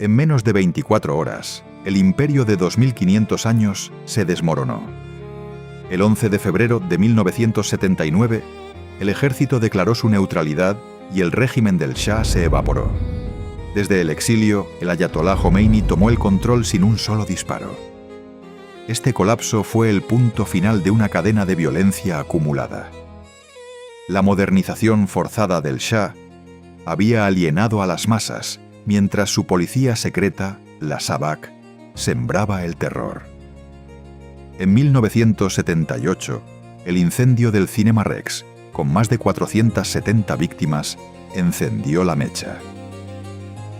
En menos de 24 horas, el imperio de 2500 años se desmoronó. El 11 de febrero de 1979, el ejército declaró su neutralidad y el régimen del Shah se evaporó. Desde el exilio, el ayatolá Jomeini tomó el control sin un solo disparo. Este colapso fue el punto final de una cadena de violencia acumulada. La modernización forzada del Shah había alienado a las masas, mientras su policía secreta, la Sabak, sembraba el terror. En 1978, el incendio del Cinema Rex, con más de 470 víctimas, encendió la mecha.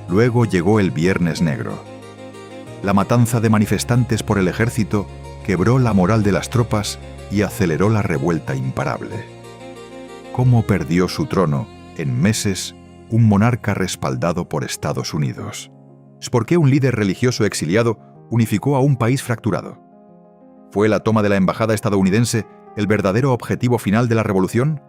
Luego llegó el Viernes Negro. La matanza de manifestantes por el ejército quebró la moral de las tropas y aceleró la revuelta imparable. ¿Cómo perdió su trono, en meses, un monarca respaldado por Estados Unidos? ¿Por qué un líder religioso exiliado unificó a un país fracturado? ¿Fue la toma de la embajada estadounidense el verdadero objetivo final de la revolución?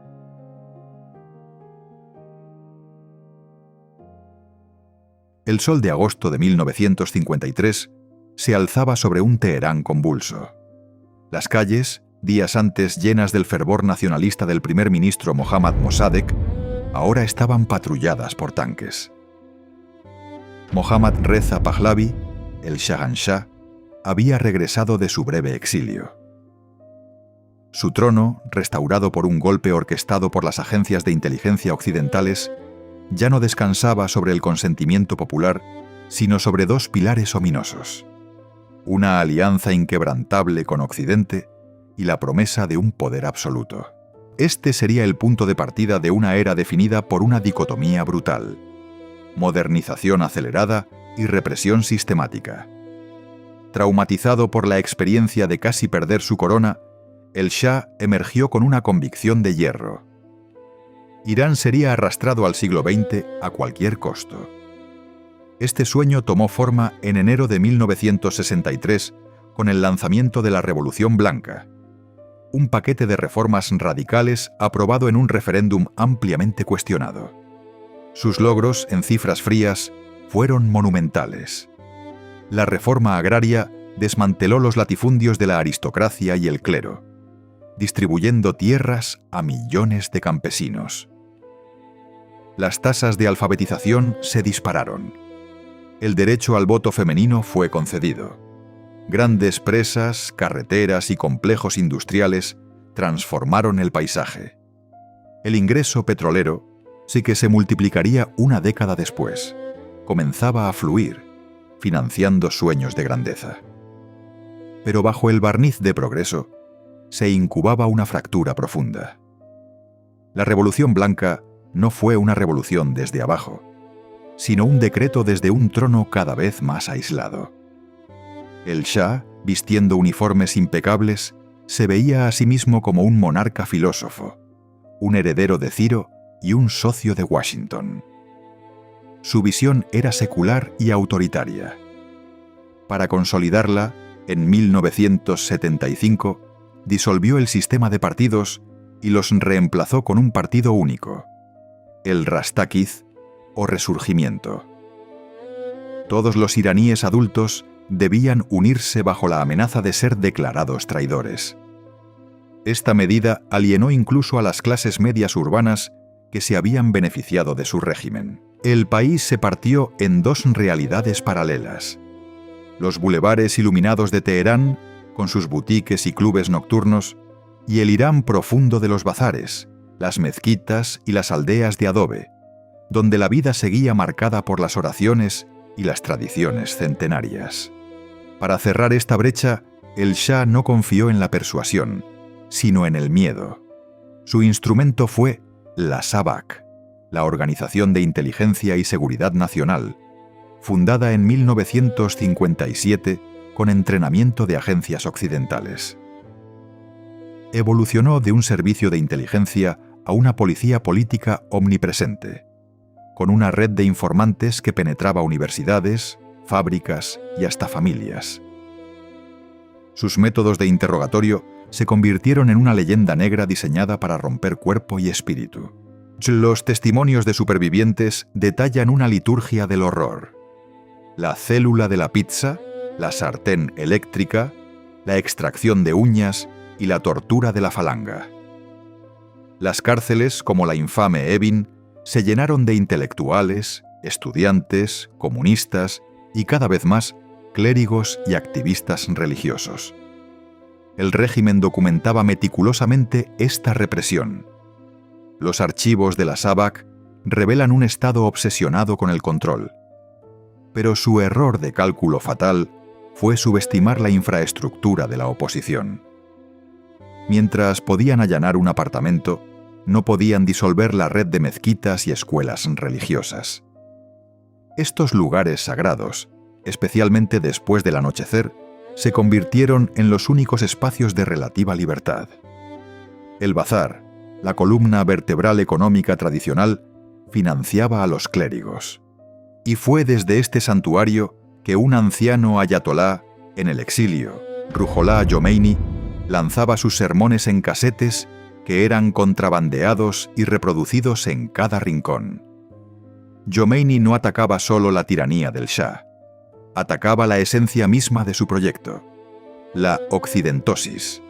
El sol de agosto de 1953 se alzaba sobre un Teherán convulso. Las calles, días antes llenas del fervor nacionalista del primer ministro Mohammad Mossadegh, ahora estaban patrulladas por tanques. Mohammad Reza Pahlavi, el Shahanshah, había regresado de su breve exilio. Su trono, restaurado por un golpe orquestado por las agencias de inteligencia occidentales, ya no descansaba sobre el consentimiento popular, sino sobre dos pilares ominosos: una alianza inquebrantable con Occidente y la promesa de un poder absoluto. Este sería el punto de partida de una era definida por una dicotomía brutal: modernización acelerada y represión sistemática. Traumatizado por la experiencia de casi perder su corona, el Shah emergió con una convicción de hierro: Irán sería arrastrado al siglo XX a cualquier costo. Este sueño tomó forma en enero de 1963 con el lanzamiento de la Revolución Blanca, un paquete de reformas radicales aprobado en un referéndum ampliamente cuestionado. Sus logros, en cifras frías, fueron monumentales. La reforma agraria desmanteló los latifundios de la aristocracia y el clero, distribuyendo tierras a millones de campesinos. Las tasas de alfabetización se dispararon. El derecho al voto femenino fue concedido. Grandes presas, carreteras y complejos industriales transformaron el paisaje. El ingreso petrolero, sí que se multiplicaría una década después, comenzaba a fluir, financiando sueños de grandeza. Pero bajo el barniz de progreso, se incubaba una fractura profunda. La Revolución Blanca no fue una revolución desde abajo, sino un decreto desde un trono cada vez más aislado. El Shah, vistiendo uniformes impecables, se veía a sí mismo como un monarca filósofo, un heredero de Ciro y un socio de Washington. Su visión era secular y autoritaria. Para consolidarla, en 1975, disolvió el sistema de partidos y los reemplazó con un partido único: el Rastakiz, o Resurgimiento. Todos los iraníes adultos debían unirse bajo la amenaza de ser declarados traidores. Esta medida alienó incluso a las clases medias urbanas que se habían beneficiado de su régimen. El país se partió en dos realidades paralelas: los bulevares iluminados de Teherán, con sus boutiques y clubes nocturnos, y el Irán profundo de los bazares, las mezquitas y las aldeas de adobe, donde la vida seguía marcada por las oraciones y las tradiciones centenarias. Para cerrar esta brecha, el Shah no confió en la persuasión, sino en el miedo. Su instrumento fue la Sabak, la Organización de Inteligencia y Seguridad Nacional, fundada en 1957 con entrenamiento de agencias occidentales. Evolucionó de un servicio de inteligencia a una policía política omnipresente, con una red de informantes que penetraba universidades, fábricas y hasta familias. Sus métodos de interrogatorio se convirtieron en una leyenda negra diseñada para romper cuerpo y espíritu. Los testimonios de supervivientes detallan una liturgia del horror. la célula de la pizza, la sartén eléctrica, la extracción de uñas y la tortura de la falanga. Las cárceles, como la infame Evin, se llenaron de intelectuales, estudiantes, comunistas y cada vez más clérigos y activistas religiosos. El régimen documentaba meticulosamente esta represión. Los archivos de la SAVAK revelan un Estado obsesionado con el control. Pero su error de cálculo fatal fue subestimar la infraestructura de la oposición. Mientras podían allanar un apartamento, no podían disolver la red de mezquitas y escuelas religiosas. Estos lugares sagrados, especialmente después del anochecer, se convirtieron en los únicos espacios de relativa libertad. El bazar, la columna vertebral económica tradicional, financiaba a los clérigos. Y fue desde este santuario que un anciano ayatolá, en el exilio, Ruhollah Jomeini, lanzaba sus sermones en casetes que eran contrabandeados y reproducidos en cada rincón. Jomeini no atacaba solo la tiranía del Shah, atacaba la esencia misma de su proyecto, la occidentosis,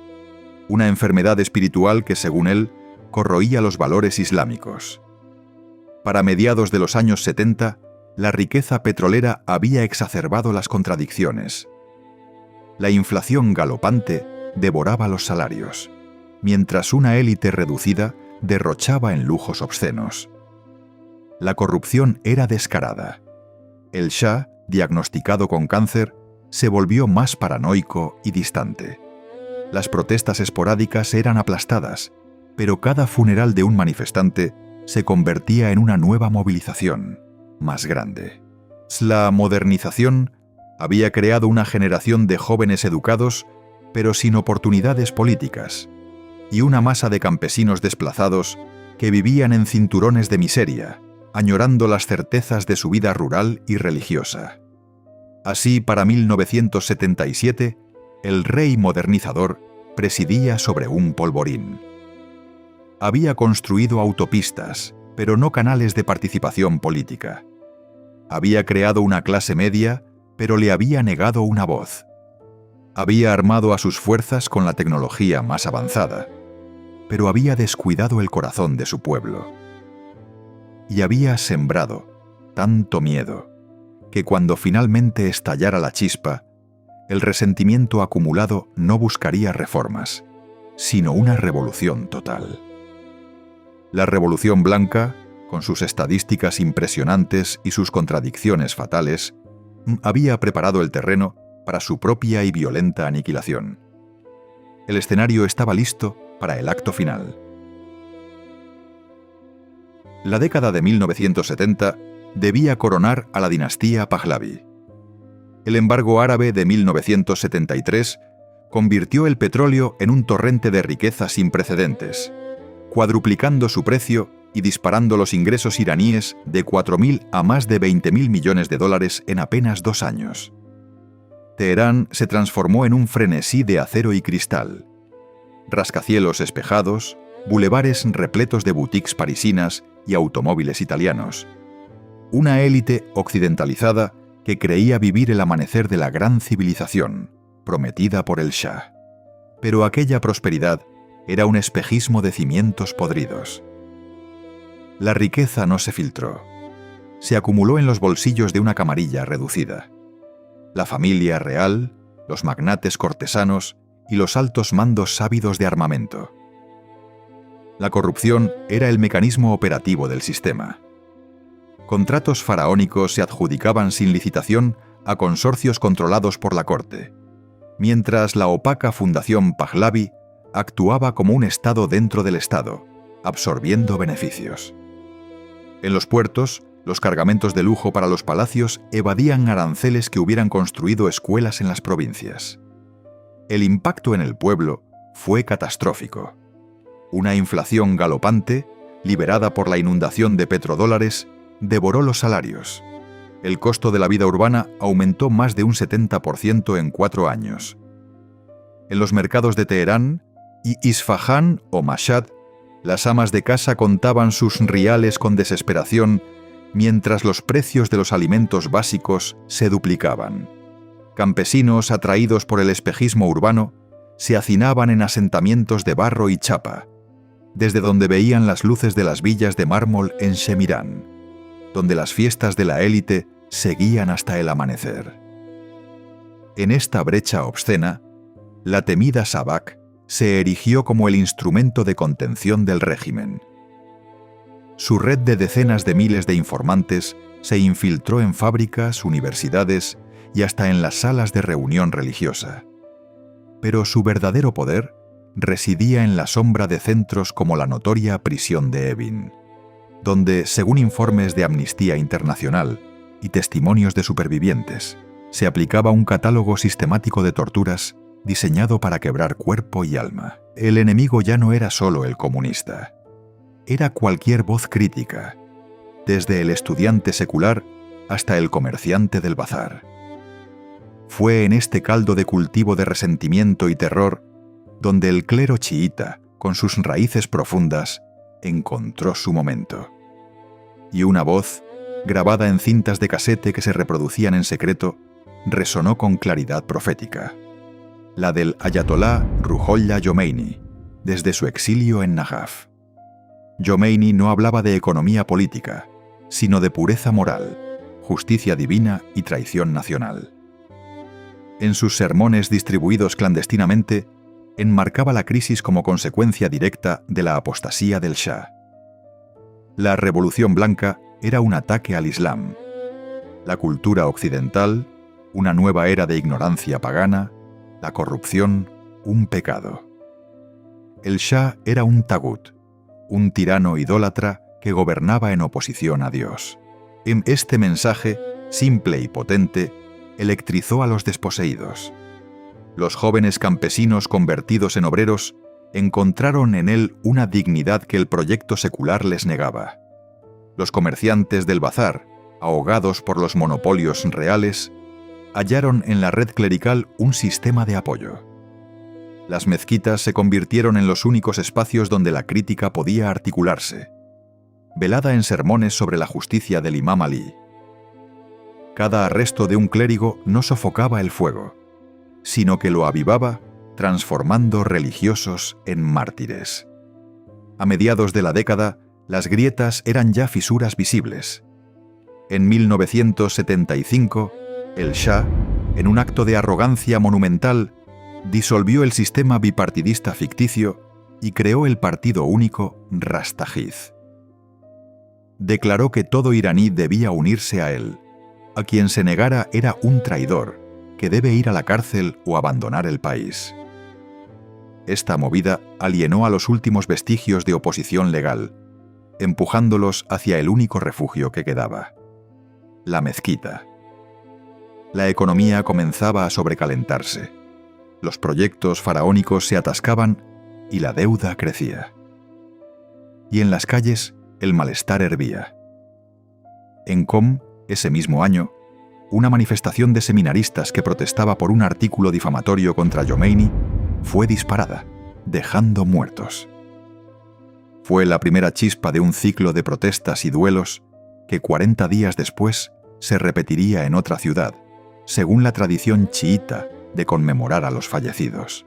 una enfermedad espiritual que, según él, corroía los valores islámicos. Para mediados de los años 70, la riqueza petrolera había exacerbado las contradicciones. La inflación galopante devoraba los salarios, mientras una élite reducida derrochaba en lujos obscenos. La corrupción era descarada. El Shah, diagnosticado con cáncer, se volvió más paranoico y distante. Las protestas esporádicas eran aplastadas, pero cada funeral de un manifestante se convertía en una nueva movilización, más grande. La modernización había creado una generación de jóvenes educados, pero sin oportunidades políticas, y una masa de campesinos desplazados que vivían en cinturones de miseria, añorando las certezas de su vida rural y religiosa. Así, para 1977, el rey modernizador presidía sobre un polvorín. Había construido autopistas, pero no canales de participación política. Había creado una clase media, pero le había negado una voz. Había armado a sus fuerzas con la tecnología más avanzada, pero había descuidado el corazón de su pueblo. Y había sembrado tanto miedo que cuando finalmente estallara la chispa, el resentimiento acumulado no buscaría reformas, sino una revolución total. La Revolución Blanca, con sus estadísticas impresionantes y sus contradicciones fatales, había preparado el terreno para su propia y violenta aniquilación. El escenario estaba listo para el acto final. La década de 1970 debía coronar a la dinastía Pahlavi. El embargo árabe de 1973 convirtió el petróleo en un torrente de riqueza sin precedentes, cuadruplicando su precio y disparando los ingresos iraníes de 4.000 a más de 20.000 millones de dólares en apenas 2 años. Teherán se transformó en un frenesí de acero y cristal. Rascacielos espejados, bulevares repletos de boutiques parisinas y automóviles italianos. Una élite occidentalizada que creía vivir el amanecer de la gran civilización, prometida por el Shah. Pero aquella prosperidad era un espejismo de cimientos podridos. La riqueza no se filtró. Se acumuló en los bolsillos de una camarilla reducida. La familia real, los magnates cortesanos y los altos mandos ávidos de armamento. La corrupción era el mecanismo operativo del sistema. Contratos faraónicos se adjudicaban sin licitación a consorcios controlados por la corte, mientras la opaca Fundación Pahlavi actuaba como un Estado dentro del Estado, absorbiendo beneficios. En los puertos, los cargamentos de lujo para los palacios evadían aranceles que hubieran construido escuelas en las provincias. El impacto en el pueblo fue catastrófico. Una inflación galopante, liberada por la inundación de petrodólares, devoró los salarios. El costo de la vida urbana aumentó más de un 70% en 4 años. En los mercados de Teherán y Isfahán o Mashhad, las amas de casa contaban sus riales con desesperación mientras los precios de los alimentos básicos se duplicaban. Campesinos atraídos por el espejismo urbano se hacinaban en asentamientos de barro y chapa, desde donde veían las luces de las villas de mármol en Shemirán, donde las fiestas de la élite seguían hasta el amanecer. En esta brecha obscena, la temida Sabak se erigió como el instrumento de contención del régimen. Su red de decenas de miles de informantes se infiltró en fábricas, universidades y hasta en las salas de reunión religiosa. Pero su verdadero poder residía en la sombra de centros como la notoria prisión de Evin, donde, según informes de Amnistía Internacional y testimonios de supervivientes, se aplicaba un catálogo sistemático de torturas diseñado para quebrar cuerpo y alma. El enemigo ya no era solo el comunista. Era cualquier voz crítica, desde el estudiante secular hasta el comerciante del bazar. Fue en este caldo de cultivo de resentimiento y terror donde el clero chiita, con sus raíces profundas, encontró su momento. Y una voz, grabada en cintas de casete que se reproducían en secreto, resonó con claridad profética. La del ayatolá Ruhollah Jomeini, desde su exilio en Najaf. Jomeini no hablaba de economía política, sino de pureza moral, justicia divina y traición nacional. En sus sermones distribuidos clandestinamente, enmarcaba la crisis como consecuencia directa de la apostasía del Shah. La Revolución Blanca era un ataque al Islam. La cultura occidental, una nueva era de ignorancia pagana, la corrupción, un pecado. El Shah era un tagut, un tirano idólatra que gobernaba en oposición a Dios. En este mensaje, simple y potente, electrizó a los desposeídos. Los jóvenes campesinos convertidos en obreros encontraron en él una dignidad que el proyecto secular les negaba. Los comerciantes del bazar, ahogados por los monopolios reales, hallaron en la red clerical un sistema de apoyo. Las mezquitas se convirtieron en los únicos espacios donde la crítica podía articularse, velada en sermones sobre la justicia del Imam Ali. Cada arresto de un clérigo no sofocaba el fuego, sino que lo avivaba, transformando religiosos en mártires. A mediados de la década, las grietas eran ya fisuras visibles. En 1975, el Shah, en un acto de arrogancia monumental, disolvió el sistema bipartidista ficticio y creó el partido único Rastajid. Declaró que todo iraní debía unirse a él. A quien se negara era un traidor, que debe ir a la cárcel o abandonar el país. Esta movida alienó a los últimos vestigios de oposición legal, empujándolos hacia el único refugio que quedaba: la mezquita. La economía comenzaba a sobrecalentarse. Los proyectos faraónicos se atascaban y la deuda crecía. Y en las calles el malestar hervía. En Qom, ese mismo año, una manifestación de seminaristas que protestaba por un artículo difamatorio contra Jomeini fue disparada, dejando muertos. Fue la primera chispa de un ciclo de protestas y duelos que 40 días después se repetiría en otra ciudad, según la tradición chiita de conmemorar a los fallecidos.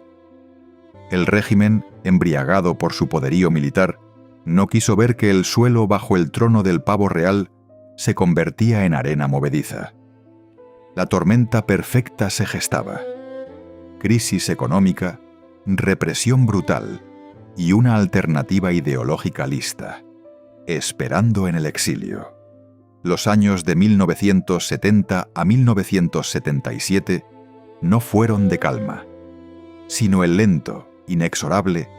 El régimen, embriagado por su poderío militar, no quiso ver que el suelo bajo el trono del pavo real se convertía en arena movediza. La tormenta perfecta se gestaba. Crisis económica, represión brutal y una alternativa ideológica lista, esperando en el exilio. Los años de 1970 a 1977 no fueron de calma, sino el lento, inexorable,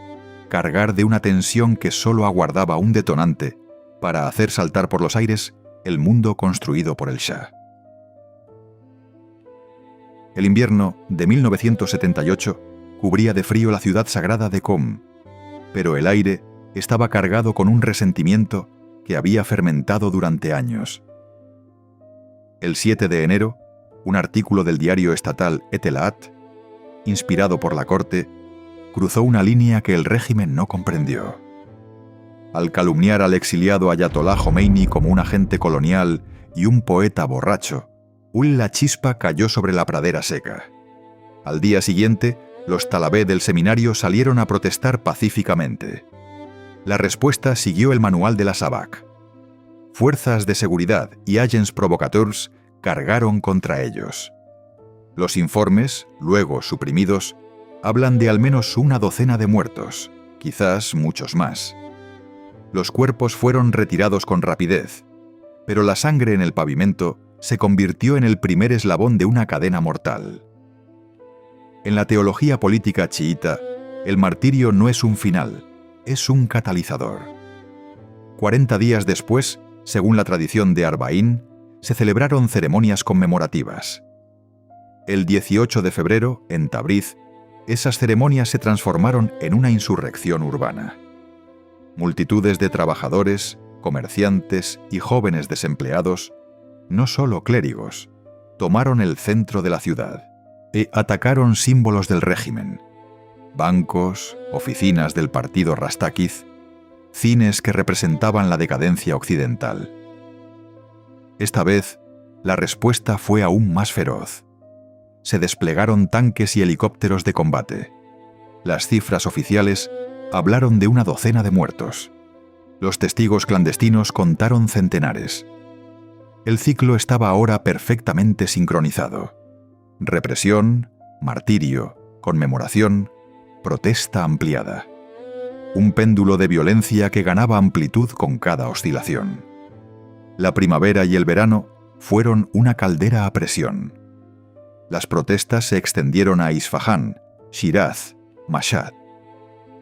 cargar de una tensión que solo aguardaba un detonante para hacer saltar por los aires el mundo construido por el Shah. El invierno de 1978 cubría de frío la ciudad sagrada de Qom, pero el aire estaba cargado con un resentimiento que había fermentado durante años. El 7 de enero, un artículo del diario estatal Etelaat, inspirado por la corte, cruzó una línea que el régimen no comprendió. Al calumniar al exiliado Ayatolá Jomeini como un agente colonial y un poeta borracho, la chispa cayó sobre la pradera seca. Al día siguiente, los talabé del seminario salieron a protestar pacíficamente. La respuesta siguió el manual de la SAVAK. Fuerzas de seguridad y agents provocateurs cargaron contra ellos. Los informes, luego suprimidos, hablan de al menos una docena de muertos, quizás muchos más. Los cuerpos fueron retirados con rapidez, pero la sangre en el pavimento se convirtió en el primer eslabón de una cadena mortal. En la teología política chiita, el martirio no es un final, es un catalizador. 40 días después, según la tradición de Arba'ín, se celebraron ceremonias conmemorativas. El 18 de febrero, en Tabriz, esas ceremonias se transformaron en una insurrección urbana. Multitudes de trabajadores, comerciantes y jóvenes desempleados, no solo clérigos, tomaron el centro de la ciudad e atacaron símbolos del régimen: bancos, oficinas del partido Rastakiz, cines que representaban la decadencia occidental. Esta vez, la respuesta fue aún más feroz. Se desplegaron tanques y helicópteros de combate. Las cifras oficiales hablaron de una docena de muertos. Los testigos clandestinos contaron centenares. El ciclo estaba ahora perfectamente sincronizado. Represión, martirio, conmemoración, protesta ampliada. Un péndulo de violencia que ganaba amplitud con cada oscilación. La primavera y el verano fueron una caldera a presión. Las protestas se extendieron a Isfahán, Shiraz, Mashhad.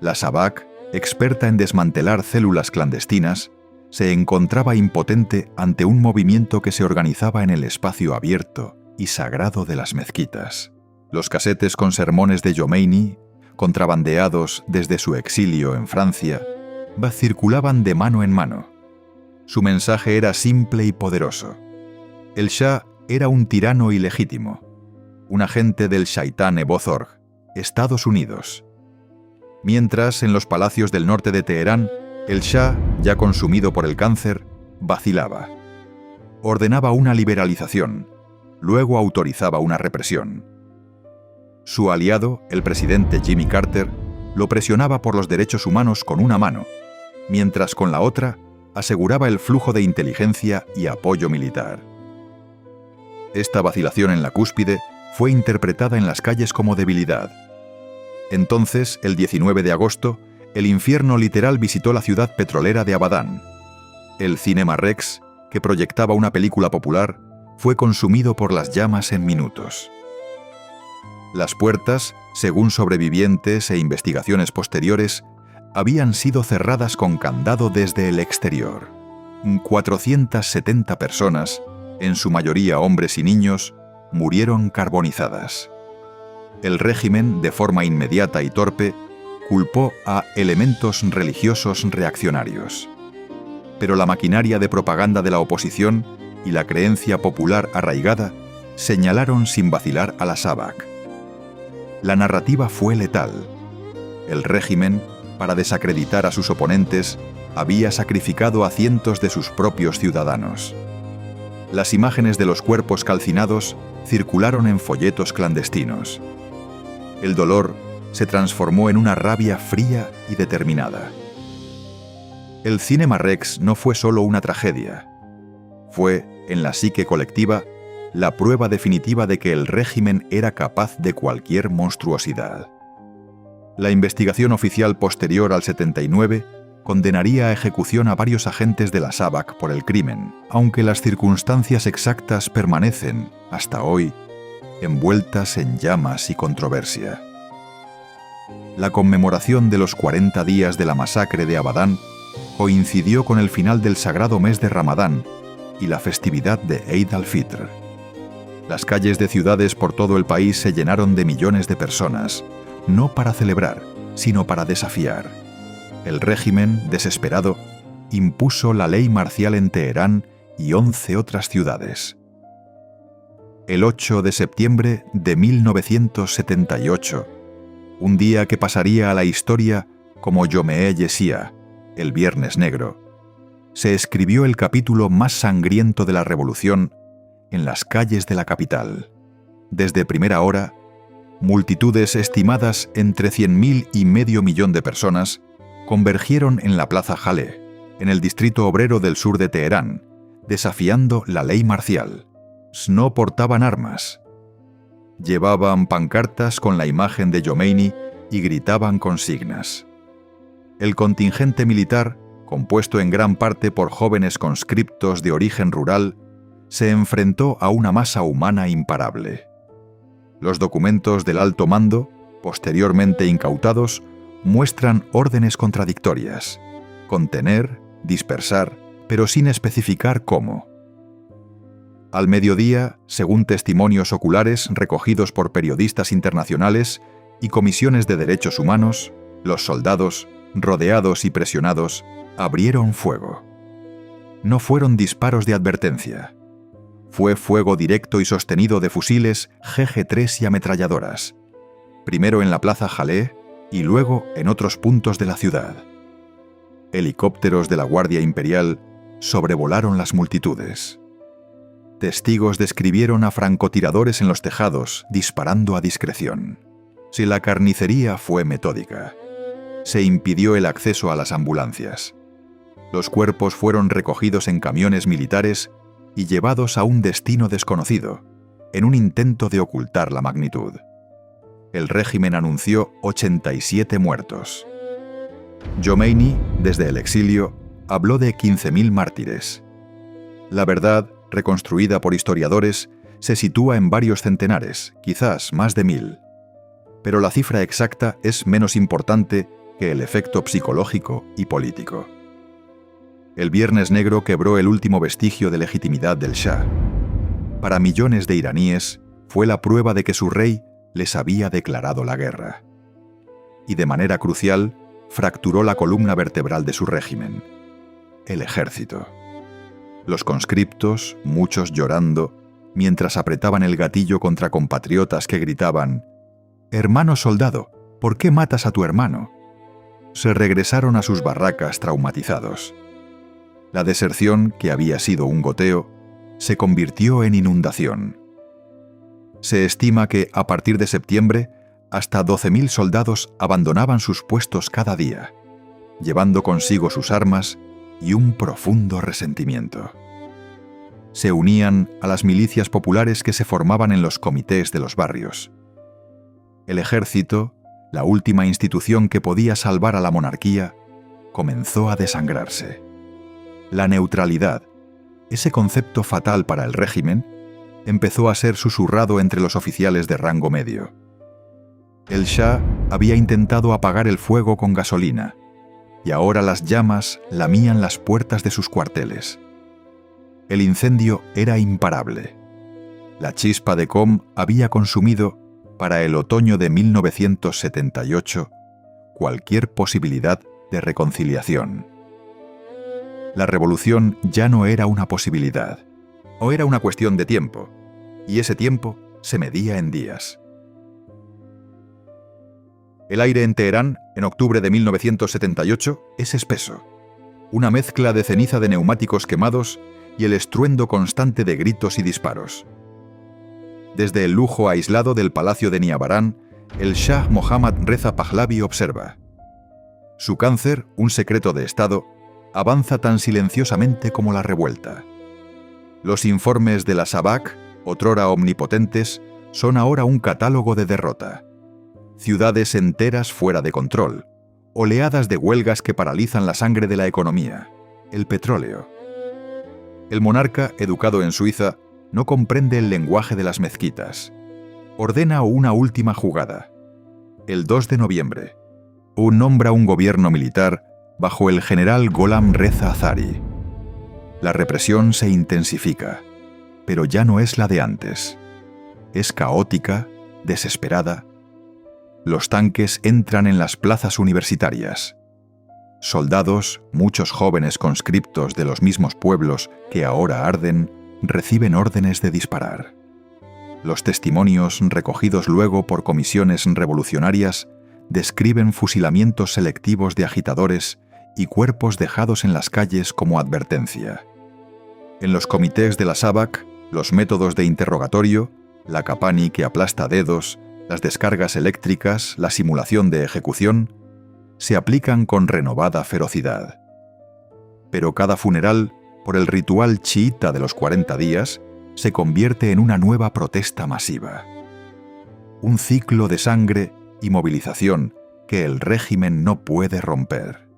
La SAVAK, experta en desmantelar células clandestinas, se encontraba impotente ante un movimiento que se organizaba en el espacio abierto y sagrado de las mezquitas. Los casetes con sermones de Jomeini, contrabandeados desde su exilio en Francia, circulaban de mano en mano. Su mensaje era simple y poderoso. El Shah era un tirano ilegítimo, un agente del Shaitán Ebozorg, Estados Unidos. Mientras, en los palacios del norte de Teherán, el Shah, ya consumido por el cáncer, vacilaba. Ordenaba una liberalización, luego autorizaba una represión. Su aliado, el presidente Jimmy Carter, lo presionaba por los derechos humanos con una mano, mientras con la otra aseguraba el flujo de inteligencia y apoyo militar. Esta vacilación en la cúspide fue interpretada en las calles como debilidad. Entonces, el 19 de agosto, el infierno literal visitó la ciudad petrolera de Abadán. El Cinema Rex, que proyectaba una película popular, fue consumido por las llamas en minutos. Las puertas, según sobrevivientes e investigaciones posteriores, habían sido cerradas con candado desde el exterior. 470 personas, en su mayoría hombres y niños, murieron carbonizadas. El régimen, de forma inmediata y torpe, culpó a elementos religiosos reaccionarios. Pero la maquinaria de propaganda de la oposición y la creencia popular arraigada señalaron sin vacilar a la SAVAK. La narrativa fue letal. El régimen, para desacreditar a sus oponentes, había sacrificado a cientos de sus propios ciudadanos. Las imágenes de los cuerpos calcinados circularon en folletos clandestinos. El dolor se transformó en una rabia fría y determinada. El Cinema Rex no fue solo una tragedia. Fue, en la psique colectiva, la prueba definitiva de que el régimen era capaz de cualquier monstruosidad. La investigación oficial posterior al 79 condenaría a ejecución a varios agentes de la SAVAK por el crimen, aunque las circunstancias exactas permanecen, hasta hoy, envueltas en llamas y controversia. La conmemoración de los 40 días de la masacre de Abadán coincidió con el final del sagrado mes de Ramadán y la festividad de Eid al-Fitr. Las calles de ciudades por todo el país se llenaron de millones de personas, no para celebrar, sino para desafiar. El régimen, desesperado, impuso la ley marcial en Teherán y 11 otras ciudades. El 8 de septiembre de 1978, un día que pasaría a la historia como Yomeh Yeshia, el Viernes Negro, se escribió el capítulo más sangriento de la revolución en las calles de la capital. Desde primera hora, multitudes estimadas entre 100.000 y medio millón de personas convergieron en la Plaza Jaleh, en el distrito obrero del sur de Teherán, desafiando la ley marcial. No portaban armas. Llevaban pancartas con la imagen de Jomeini y gritaban consignas. El contingente militar, compuesto en gran parte por jóvenes conscriptos de origen rural, se enfrentó a una masa humana imparable. Los documentos del alto mando, posteriormente incautados, muestran órdenes contradictorias: contener, dispersar, pero sin especificar cómo. Al mediodía, según testimonios oculares recogidos por periodistas internacionales y comisiones de derechos humanos, los soldados, rodeados y presionados, abrieron fuego. No fueron disparos de advertencia. Fue fuego directo y sostenido de fusiles GG-3 y ametralladoras, primero en la Plaza Jaleh y luego en otros puntos de la ciudad. Helicópteros de la Guardia Imperial sobrevolaron las multitudes. Testigos describieron a francotiradores en los tejados disparando a discreción. Si la carnicería fue metódica, se impidió el acceso a las ambulancias. Los cuerpos fueron recogidos en camiones militares y llevados a un destino desconocido, en un intento de ocultar la magnitud. El régimen anunció 87 muertos. Jomeini, desde el exilio, habló de 15.000 mártires. La verdad, reconstruida por historiadores, se sitúa en varios centenares, quizás más de 1.000. Pero la cifra exacta es menos importante que el efecto psicológico y político. El Viernes Negro quebró el último vestigio de legitimidad del Shah. Para millones de iraníes, fue la prueba de que su rey les había declarado la guerra. Y de manera crucial, fracturó la columna vertebral de su régimen: el ejército. Los conscriptos, muchos llorando, mientras apretaban el gatillo contra compatriotas que gritaban: «Hermano soldado, ¿por qué matas a tu hermano?», se regresaron a sus barracas traumatizados. La deserción, que había sido un goteo, se convirtió en inundación. Se estima que, a partir de septiembre, hasta 12.000 soldados abandonaban sus puestos cada día, llevando consigo sus armas y un profundo resentimiento. Se unían a las milicias populares que se formaban en los comités de los barrios. El ejército, la última institución que podía salvar a la monarquía, comenzó a desangrarse. La neutralidad, ese concepto fatal para el régimen, empezó a ser susurrado entre los oficiales de rango medio. El Shah había intentado apagar el fuego con gasolina, y ahora las llamas lamían las puertas de sus cuarteles. El incendio era imparable. La chispa de Qom había consumido, para el otoño de 1978, cualquier posibilidad de reconciliación. La revolución ya no era una posibilidad, o era una cuestión de tiempo, y ese tiempo se medía en días. El aire en Teherán, en octubre de 1978, es espeso, una mezcla de ceniza de neumáticos quemados y el estruendo constante de gritos y disparos. Desde el lujo aislado del palacio de Niabarán, el Shah Mohammad Reza Pahlavi observa: su cáncer, un secreto de Estado, avanza tan silenciosamente como la revuelta. Los informes de la Sabak, otrora omnipotentes, son ahora un catálogo de derrota. Ciudades enteras fuera de control, oleadas de huelgas que paralizan la sangre de la economía, el petróleo. El monarca, educado en Suiza, no comprende el lenguaje de las mezquitas. Ordena una última jugada. El 2 de noviembre, nombra un gobierno militar bajo el general Gholam Reza Azari. La represión se intensifica, pero ya no es la de antes. Es caótica, desesperada. Los tanques entran en las plazas universitarias. Soldados, muchos jóvenes conscriptos de los mismos pueblos que ahora arden, reciben órdenes de disparar. Los testimonios recogidos luego por comisiones revolucionarias describen fusilamientos selectivos de agitadores y cuerpos dejados en las calles como advertencia. En los comités de la SAVAK, los métodos de interrogatorio, la Kapani que aplasta dedos, las descargas eléctricas, la simulación de ejecución, se aplican con renovada ferocidad. Pero cada funeral, por el ritual chiita de los 40 días, se convierte en una nueva protesta masiva. Un ciclo de sangre y movilización que el régimen no puede romper.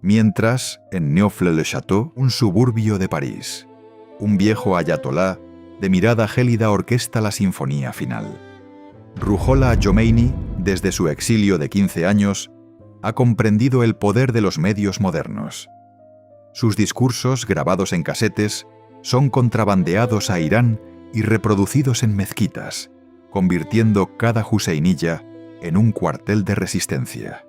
Mientras, en Neauphle-le-Château, un suburbio de París, un viejo ayatolá de mirada gélida orquesta la sinfonía final. Ruhollah Jomeini, desde su exilio de 15 años, ha comprendido el poder de los medios modernos. Sus discursos, grabados en casetes, son contrabandeados a Irán y reproducidos en mezquitas, convirtiendo cada Huseiniyya en un cuartel de resistencia.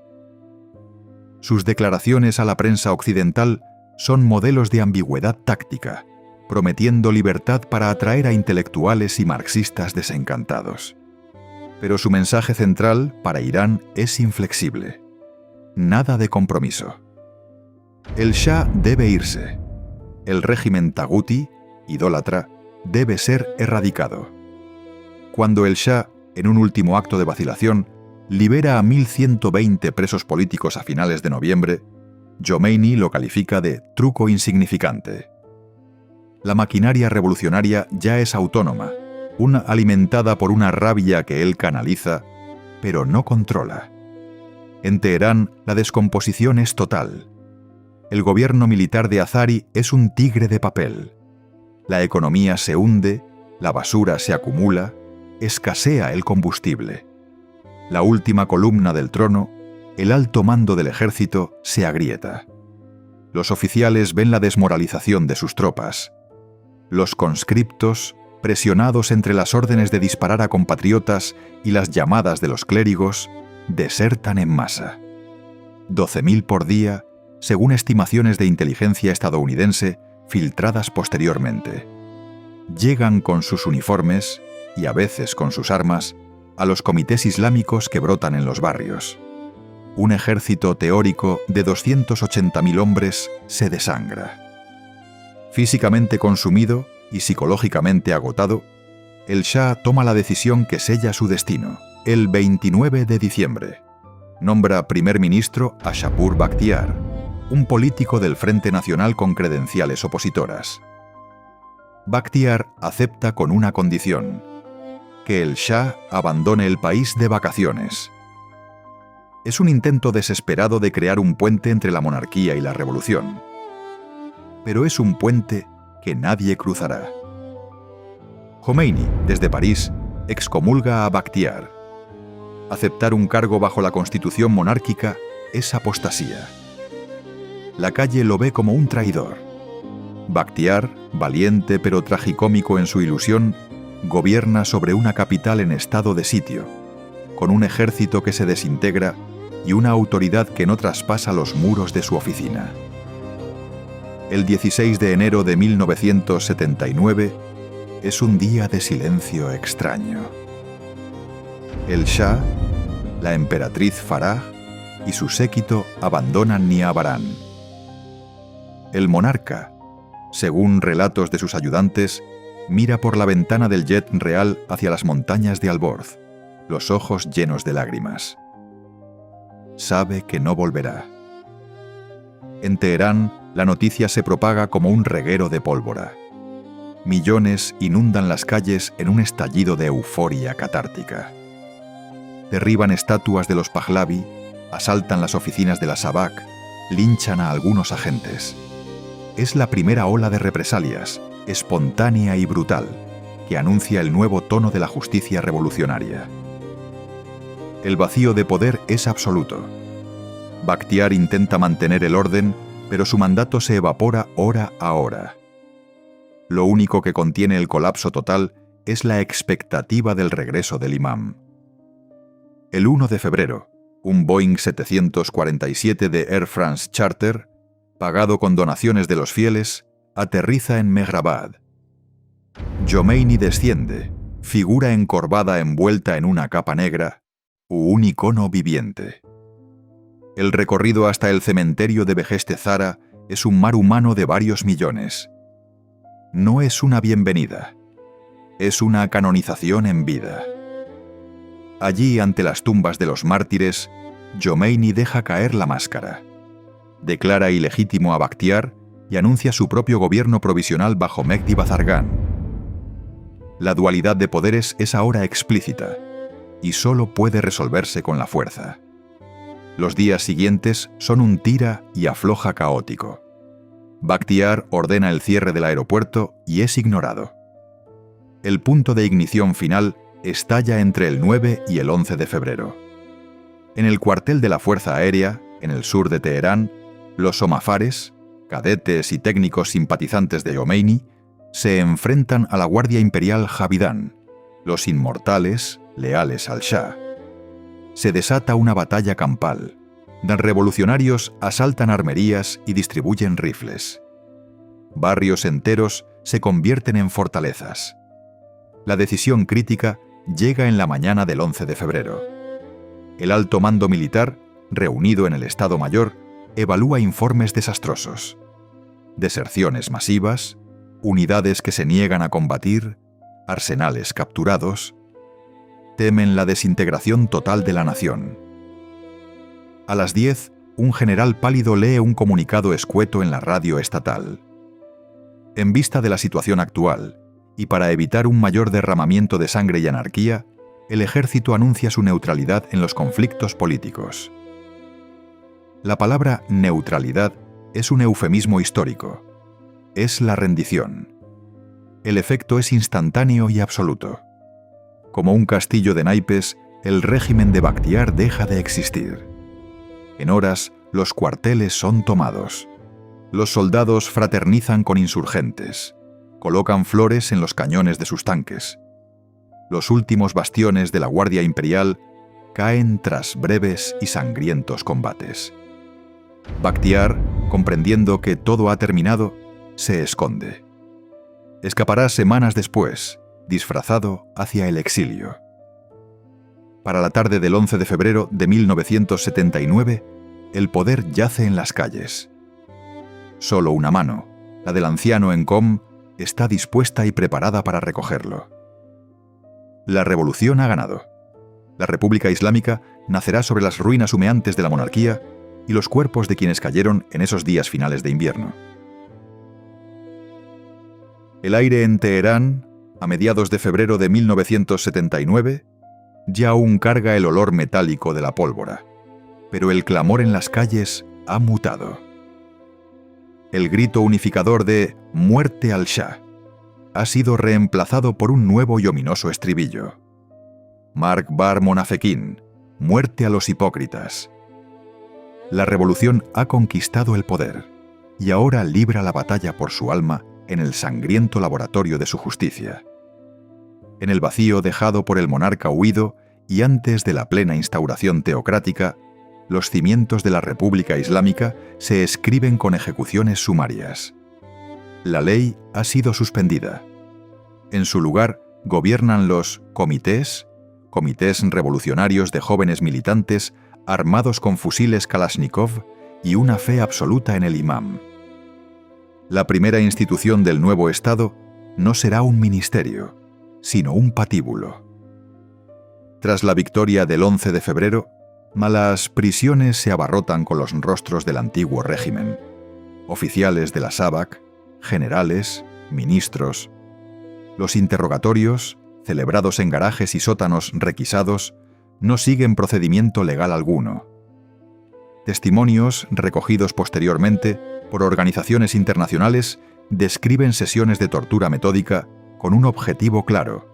Sus declaraciones a la prensa occidental son modelos de ambigüedad táctica, prometiendo libertad para atraer a intelectuales y marxistas desencantados. Pero su mensaje central para Irán es inflexible. Nada de compromiso. El Shah debe irse. El régimen Taghuti, idólatra, debe ser erradicado. Cuando el Shah, en un último acto de vacilación, libera a 1.120 presos políticos a finales de noviembre, Jomeini lo califica de truco insignificante. La maquinaria revolucionaria ya es autónoma, alimentada por una rabia que él canaliza, pero no controla. En Teherán, la descomposición es total. El gobierno militar de Azari es un tigre de papel. La economía se hunde, la basura se acumula, escasea el combustible. La última columna del trono, el alto mando del ejército, se agrieta. Los oficiales ven la desmoralización de sus tropas. Los conscriptos, presionados entre las órdenes de disparar a compatriotas y las llamadas de los clérigos, desertan en masa. 12.000 por día, según estimaciones de inteligencia estadounidense filtradas posteriormente. Llegan con sus uniformes, y a veces con sus armas, a los comités islámicos que brotan en los barrios. Un ejército teórico de 280.000 hombres se desangra. Físicamente consumido y psicológicamente agotado, el Shah toma la decisión que sella su destino. El 29 de diciembre, nombra primer ministro a Shapur Bakhtiar, un político del Frente Nacional con credenciales opositoras. Bakhtiar acepta con una condición: que el Shah abandone el país de vacaciones. Es un intento desesperado de crear un puente entre la monarquía y la revolución. Pero es un puente que nadie cruzará. Jomeini, desde París, excomulga a Bakhtiar. Aceptar un cargo bajo la constitución monárquica es apostasía. La calle lo ve como un traidor. Bakhtiar, valiente pero tragicómico en su ilusión, gobierna sobre una capital en estado de sitio, con un ejército que se desintegra y una autoridad que no traspasa los muros de su oficina. El 16 de enero de 1979 es un día de silencio extraño. El Shah, la emperatriz Farah y su séquito abandonan Niabarán. El monarca, según relatos de sus ayudantes, mira por la ventana del jet real hacia las montañas de Alborz, los ojos llenos de lágrimas. Sabe que no volverá. En Teherán, la noticia se propaga como un reguero de pólvora. Millones inundan las calles en un estallido de euforia catártica. Derriban estatuas de los Pahlavi, asaltan las oficinas de la SAVAK, linchan a algunos agentes. Es la primera ola de represalias, espontánea y brutal, que anuncia el nuevo tono de la justicia revolucionaria. El vacío de poder es absoluto. Bakhtiar intenta mantener el orden, pero su mandato se evapora hora a hora. Lo único que contiene el colapso total es la expectativa del regreso del imam. El 1 de febrero, un Boeing 747 de Air France Charter, pagado con donaciones de los fieles, aterriza en Mehrabad. Jomeini desciende, figura encorvada envuelta en una capa negra, un icono viviente. El recorrido hasta el cementerio de Behesht-e Zahra es un mar humano de varios millones. No es una bienvenida, es una canonización en vida. Allí, ante las tumbas de los mártires, Jomeini deja caer la máscara. Declara ilegítimo a Bakhtiar y anuncia su propio gobierno provisional bajo Mehdi Bazargan. La dualidad de poderes es ahora explícita y solo puede resolverse con la fuerza. Los días siguientes son un tira y afloja caótico. Bakhtiar ordena el cierre del aeropuerto y es ignorado. El punto de ignición final estalla entre el 9 y el 11 de febrero. En el cuartel de la Fuerza Aérea, en el sur de Teherán, los somafares, cadetes y técnicos simpatizantes de Jomeini, se enfrentan a la Guardia Imperial Javidán, los inmortales leales al Shah. Se desata una batalla campal. Revolucionarios asaltan armerías y distribuyen rifles. Barrios enteros se convierten en fortalezas. La decisión crítica llega en la mañana del 11 de febrero. El alto mando militar, reunido en el Estado Mayor, evalúa informes desastrosos. Deserciones masivas, unidades que se niegan a combatir, arsenales capturados. Temen la desintegración total de la nación. A las 10, un general pálido lee un comunicado escueto en la radio estatal. En vista de la situación actual, y para evitar un mayor derramamiento de sangre y anarquía, el ejército anuncia su neutralidad en los conflictos políticos. La palabra neutralidad es un eufemismo histórico. Es la rendición. El efecto es instantáneo y absoluto. Como un castillo de naipes, el régimen de Bakhtiar deja de existir. En horas, los cuarteles son tomados. Los soldados fraternizan con insurgentes. Colocan flores en los cañones de sus tanques. Los últimos bastiones de la Guardia Imperial caen tras breves y sangrientos combates. Bakhtiar, comprendiendo que todo ha terminado, se esconde. Escapará semanas después, disfrazado hacia el exilio. Para la tarde del 11 de febrero de 1979, el poder yace en las calles. Solo una mano, la del anciano en Qom, está dispuesta y preparada para recogerlo. La revolución ha ganado. La República Islámica nacerá sobre las ruinas humeantes de la monarquía y los cuerpos de quienes cayeron en esos días finales de invierno. El aire en Teherán, a mediados de febrero de 1979, ya aún carga el olor metálico de la pólvora, pero el clamor en las calles ha mutado. El grito unificador de «Muerte al Shah» ha sido reemplazado por un nuevo y ominoso estribillo. Mark Bar Monafekin, muerte a los hipócritas. La revolución ha conquistado el poder y ahora libra la batalla por su alma en el sangriento laboratorio de su justicia. En el vacío dejado por el monarca huido y antes de la plena instauración teocrática, los cimientos de la República Islámica se escriben con ejecuciones sumarias. La ley ha sido suspendida. En su lugar gobiernan los comités revolucionarios de jóvenes militantes armados con fusiles Kalashnikov y una fe absoluta en el imam. La primera institución del nuevo Estado no será un ministerio, sino un patíbulo. Tras la victoria del 11 de febrero, las prisiones se abarrotan con los rostros del antiguo régimen. Oficiales de la SAVAK, generales, ministros. Los interrogatorios, celebrados en garajes y sótanos requisados, no siguen procedimiento legal alguno. Testimonios, recogidos posteriormente por organizaciones internacionales, describen sesiones de tortura metódica con un objetivo claro: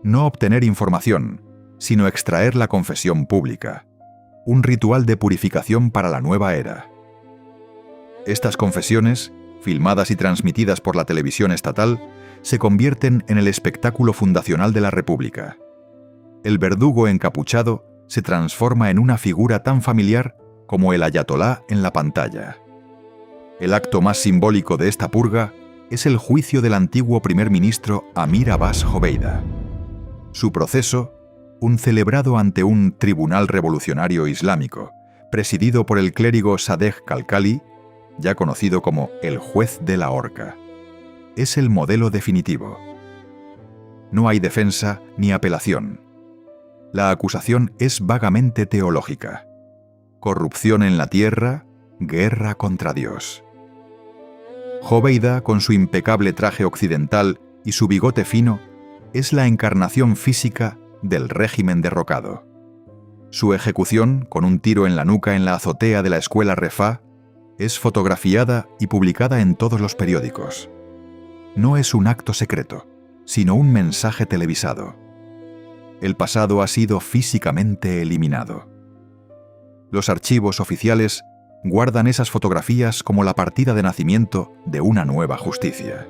no obtener información, sino extraer la confesión pública, un ritual de purificación para la nueva era. Estas confesiones, filmadas y transmitidas por la televisión estatal, se convierten en el espectáculo fundacional de la República. El verdugo encapuchado se transforma en una figura tan familiar como el ayatolá en la pantalla. El acto más simbólico de esta purga es el juicio del antiguo primer ministro Amir Abbas Jobeida. Su proceso, un celebrado ante un tribunal revolucionario islámico, presidido por el clérigo Sadegh Khalkhali, ya conocido como el juez de la horca. Es el modelo definitivo. No hay defensa ni apelación. La acusación es vagamente teológica. Corrupción en la tierra, guerra contra Dios. Jobeida, con su impecable traje occidental y su bigote fino, es la encarnación física del régimen derrocado. Su ejecución, con un tiro en la nuca en la azotea de la escuela Refah, es fotografiada y publicada en todos los periódicos. No es un acto secreto, sino un mensaje televisado. El pasado ha sido físicamente eliminado. Los archivos oficiales guardan esas fotografías como la partida de nacimiento de una nueva justicia.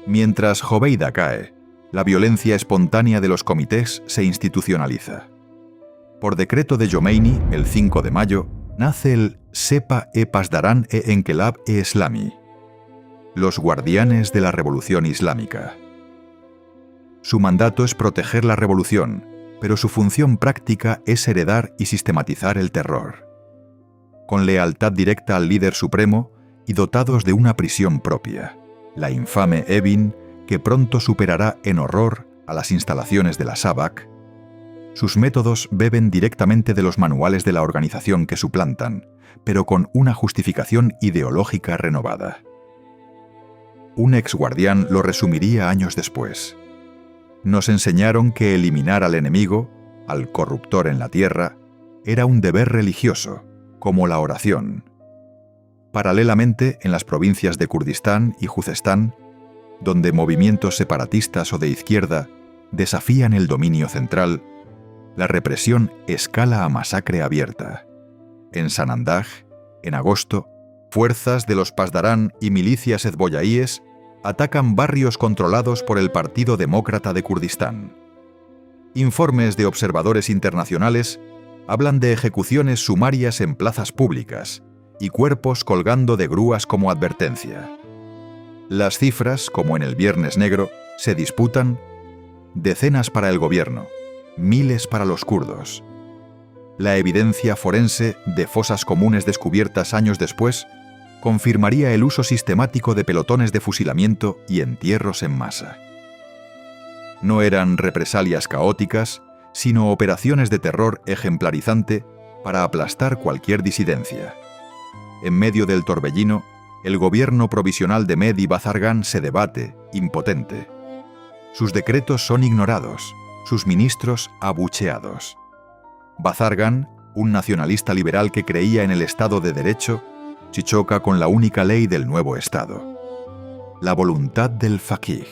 Mientras Jobeida cae, la violencia espontánea de los comités se institucionaliza. Por decreto de Jomeini, el 5 de mayo, nace el Sepa-e-Pasdaran e-Enkelab-e-Islami, los guardianes de la Revolución Islámica. Su mandato es proteger la revolución, pero su función práctica es heredar y sistematizar el terror. Con lealtad directa al líder supremo y dotados de una prisión propia, la infame Evin, que pronto superará en horror a las instalaciones de la Sabak, sus métodos beben directamente de los manuales de la organización que suplantan, pero con una justificación ideológica renovada. Un exguardián lo resumiría años después. Nos enseñaron que eliminar al enemigo, al corruptor en la tierra, era un deber religioso, como la oración. Paralelamente, en las provincias de Kurdistán y Juzestán, donde movimientos separatistas o de izquierda desafían el dominio central, la represión escala a masacre abierta. En Sanandaj, en agosto, fuerzas de los Pasdarán y milicias hezbollaíes atacan barrios controlados por el Partido Demócrata de Kurdistán. Informes de observadores internacionales hablan de ejecuciones sumarias en plazas públicas y cuerpos colgando de grúas como advertencia. Las cifras, como en el Viernes Negro, se disputan: decenas para el gobierno, miles para los kurdos. La evidencia forense de fosas comunes descubiertas años después confirmaría el uso sistemático de pelotones de fusilamiento y entierros en masa. No eran represalias caóticas, sino operaciones de terror ejemplarizante para aplastar cualquier disidencia. En medio del torbellino, el gobierno provisional de Mehdi Bazargan se debate, impotente. Sus decretos son ignorados, sus ministros abucheados. Bazargan, un nacionalista liberal que creía en el Estado de Derecho, se choca con la única ley del nuevo Estado: la voluntad del faqih,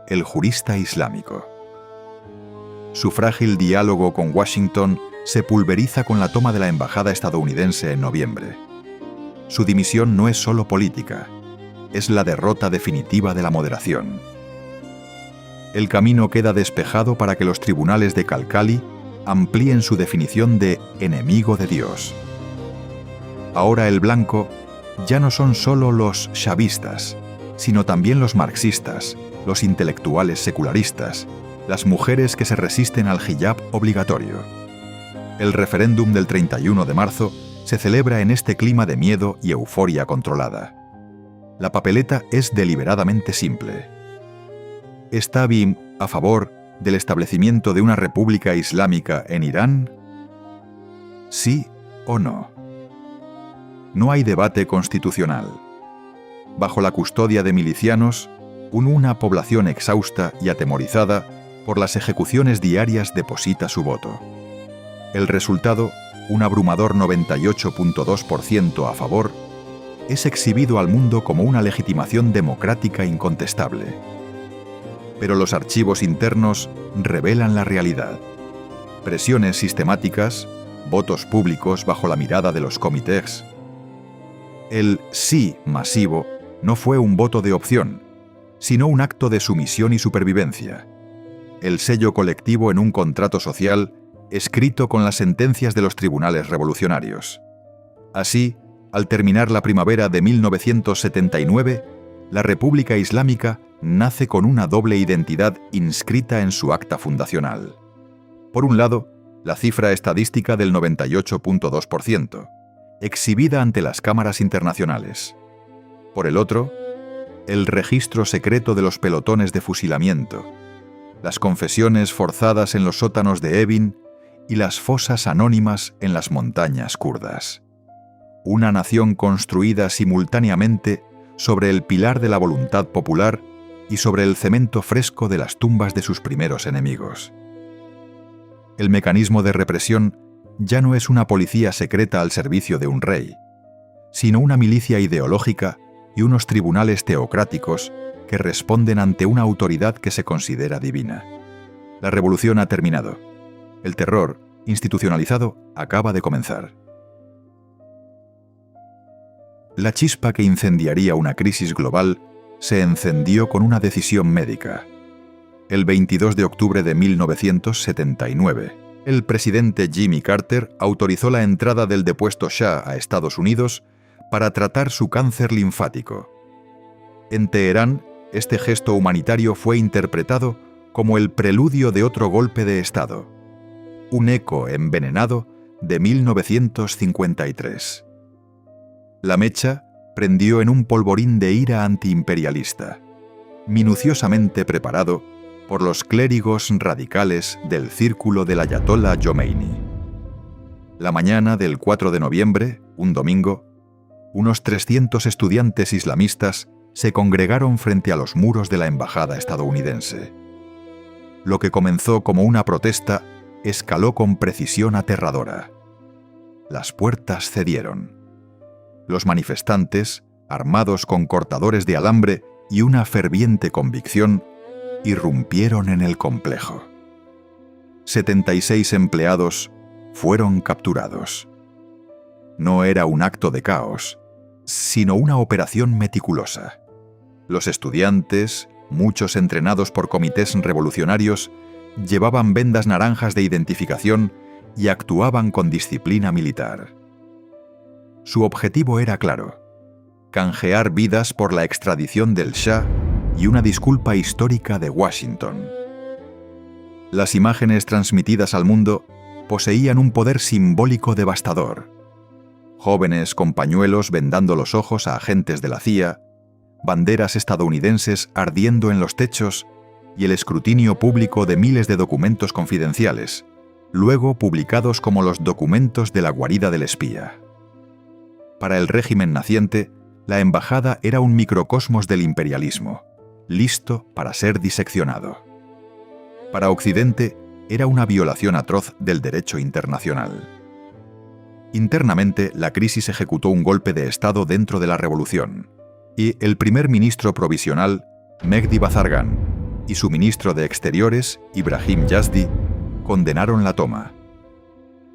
el jurista islámico. Su frágil diálogo con Washington se pulveriza con la toma de la embajada estadounidense en noviembre. Su dimisión no es solo política, es la derrota definitiva de la moderación. El camino queda despejado para que los tribunales de Khalkhali amplíen su definición de enemigo de Dios. Ahora el blanco ya no son solo los chavistas, sino también los marxistas, los intelectuales secularistas, las mujeres que se resisten al hijab obligatorio. El referéndum del 31 de marzo se celebra en este clima de miedo y euforia controlada. La papeleta es deliberadamente simple. ¿Está BIM a favor del establecimiento de una república islámica en Irán? ¿Sí o no? No hay debate constitucional. Bajo la custodia de milicianos, una población exhausta y atemorizada por las ejecuciones diarias deposita su voto. El resultado, un abrumador 98.2% a favor, es exhibido al mundo como una legitimación democrática incontestable. Pero los archivos internos revelan la realidad. Presiones sistemáticas, votos públicos bajo la mirada de los comités. El sí masivo no fue un voto de opción, sino un acto de sumisión y supervivencia. El sello colectivo en un contrato social escrito con las sentencias de los tribunales revolucionarios. Así, al terminar la primavera de 1979, la República Islámica nace con una doble identidad inscrita en su acta fundacional. Por un lado, la cifra estadística del 98.2%, exhibida ante las cámaras internacionales. Por el otro, el registro secreto de los pelotones de fusilamiento, las confesiones forzadas en los sótanos de Evin y las fosas anónimas en las montañas kurdas. Una nación construida simultáneamente sobre el pilar de la voluntad popular y sobre el cemento fresco de las tumbas de sus primeros enemigos. El mecanismo de represión ya no es una policía secreta al servicio de un rey, sino una milicia ideológica y unos tribunales teocráticos que responden ante una autoridad que se considera divina. La revolución ha terminado. El terror, institucionalizado, acaba de comenzar. La chispa que incendiaría una crisis global se encendió con una decisión médica. El 22 de octubre de 1979, el presidente Jimmy Carter autorizó la entrada del depuesto Shah a Estados Unidos para tratar su cáncer linfático. En Teherán, este gesto humanitario fue interpretado como el preludio de otro golpe de Estado, un eco envenenado de 1953. La mecha prendió en un polvorín de ira antiimperialista, minuciosamente preparado por los clérigos radicales del círculo del ayatolá Jomeini. La mañana del 4 de noviembre, un domingo, unos 300 estudiantes islamistas se congregaron frente a los muros de la embajada estadounidense. Lo que comenzó como una protesta escaló con precisión aterradora. Las puertas cedieron. Los manifestantes, armados con cortadores de alambre y una ferviente convicción, irrumpieron en el complejo. 76 empleados fueron capturados. No era un acto de caos, sino una operación meticulosa. Los estudiantes, muchos entrenados por comités revolucionarios, llevaban vendas naranjas de identificación y actuaban con disciplina militar. Su objetivo era claro: canjear vidas por la extradición del Shah y una disculpa histórica de Washington. Las imágenes transmitidas al mundo poseían un poder simbólico devastador. Jóvenes con pañuelos vendando los ojos a agentes de la CIA, banderas estadounidenses ardiendo en los techos y el escrutinio público de miles de documentos confidenciales, luego publicados como los documentos de la guarida del espía. Para el régimen naciente, la embajada era un microcosmos del imperialismo, listo para ser diseccionado. Para Occidente, era una violación atroz del derecho internacional. Internamente, la crisis ejecutó un golpe de Estado dentro de la revolución, y el primer ministro provisional, Mehdi Bazargan, y su ministro de Exteriores, Ibrahim Yazdi, condenaron la toma.